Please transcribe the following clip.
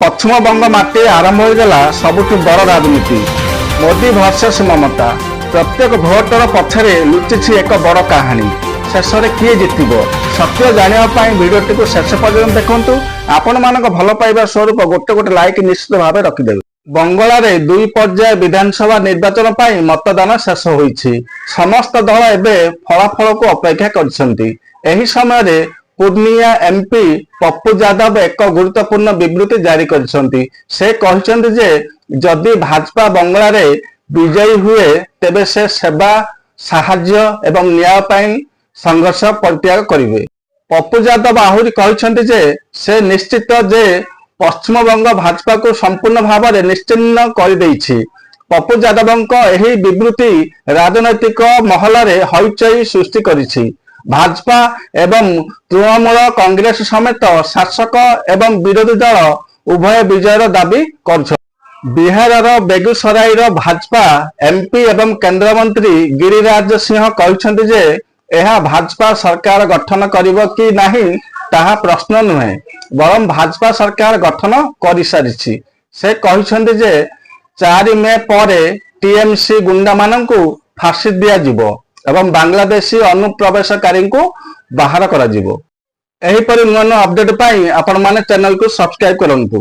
ପଶ୍ଚିମବଙ୍ଗ ମାଟି ଆରମ୍ଭ ହୋଇଗଲା ସବୁଠୁ ବଡ଼ ରାଜନୀତି। ମୋଦି ଭର୍ସେସ୍ ମମତା। ପ୍ରତ୍ୟେକ ଭୋଟର ପଛରେ ଲୁଚିଛି ଏକ ବଡ଼ କାହାଣୀ। ଶେଷରେ କିଏ ଜିତିବ? ସତ୍ୟ ଜାଣିବା ପାଇଁ ଭିଡିଓଟିକୁ ଶେଷ ପର୍ଯ୍ୟନ୍ତ ଦେଖନ୍ତୁ। ଆପଣମାନଙ୍କ ଭଲ ପାଇବା ସ୍ୱରୂପ ଗୋଟେ ଲାଇକ୍ ନିଶ୍ଚିତ ଭାବେ ରଖିଦେବେ। ବଙ୍ଗଳାରେ 2 ପର୍ଯ୍ୟାୟ ବିଧାନସଭା ନିର୍ବାଚନ ପାଇଁ ମତଦାନ ଶେଷ ହୋଇଛି। ସମସ୍ତ ଦଳ ଏବେ ଫଳାଫଳକୁ ଅପେକ୍ଷା କରିଛନ୍ତି। ଏହି ସମୟରେ ପୂର୍ଣ୍ଣିଆ ଏମ୍ପି ପପୁ ଯାଦବ ଏକ ଗୁରୁତ୍ୱପୂର୍ଣ୍ଣ ବିବୃତ୍ତି ଜାରି କରିଛନ୍ତି। ସେ କହିଛନ୍ତି ଯେ ଯଦି ଭାଜପା ବଙ୍ଗଳାରେ ବିଜୟୀ ହୁଏ ତେବେ ସେ ସେବା, ସାହାଯ୍ୟ ଏବଂ ନ୍ୟାୟ ପାଇଁ ସଂଘର୍ଷ ପରିତ୍ୟାଗ କରିବେ। ପପୁ ଯାଦବ ଆହୁରି କହିଛନ୍ତି ଯେ ସେ ନିଶ୍ଚିତ ଯେ ପଶ୍ଚିମବଙ୍ଗ ଭାଜପାକୁ ସମ୍ପୂର୍ଣ୍ଣ ଭାବରେ ନିଶ୍ଚିହ୍ନ କରିଦେଇଛି। ପପୁ ଯାଦବଙ୍କ ଏହି ବିବୃତ୍ତି ରାଜନୈତିକ ମହଲରେ ହଇଚଇ ସୃଷ୍ଟି କରିଛି। ଭାଜପା ଏବଂ ତୃଣମୂଳ କଂଗ୍ରେସ ସମେତ ଶାସକ ଏବଂ ବିରୋଧୀ ଦଳ ଉଭୟ ବିଜୟର ଦାବି କରୁଛନ୍ତି। ବିହାରର ବେଗୁସରାଇର ଭାଜପା ଏମ୍ପି ଏବଂ କେନ୍ଦ୍ରମନ୍ତ୍ରୀ ଗିରିରାଜ ସିଂହ କହିଛନ୍ତି ଯେ ଏହା ଭାଜପା ସରକାର ଗଠନ କରିବ କି ନାହିଁ ତାହା ପ୍ରଶ୍ନ ନୁହେଁ, ବରଂ ଭାଜପା ସରକାର ଗଠନ କରିସାରିଛି। ସେ କହିଛନ୍ତି ଯେ 4 ମେ ପରେ ଟିଏମ୍ସି ଗୁଣ୍ଡାମାନଙ୍କୁ ଫାଶୀ ଦିଆଯିବ ଏବଂ ବାଂଲାଦେଶୀ ଅନୁପ୍ରବେଶକାରୀଙ୍କୁ ବାହାର କରାଯିବ। ଏହିପରି ନୂଆ ନୂଆ ଅପଡେଟ୍ ପାଇଁ ଆପଣମାନେ ଚ୍ୟାନେଲକୁ ସବସ୍କ୍ରାଇବ କରନ୍ତୁ।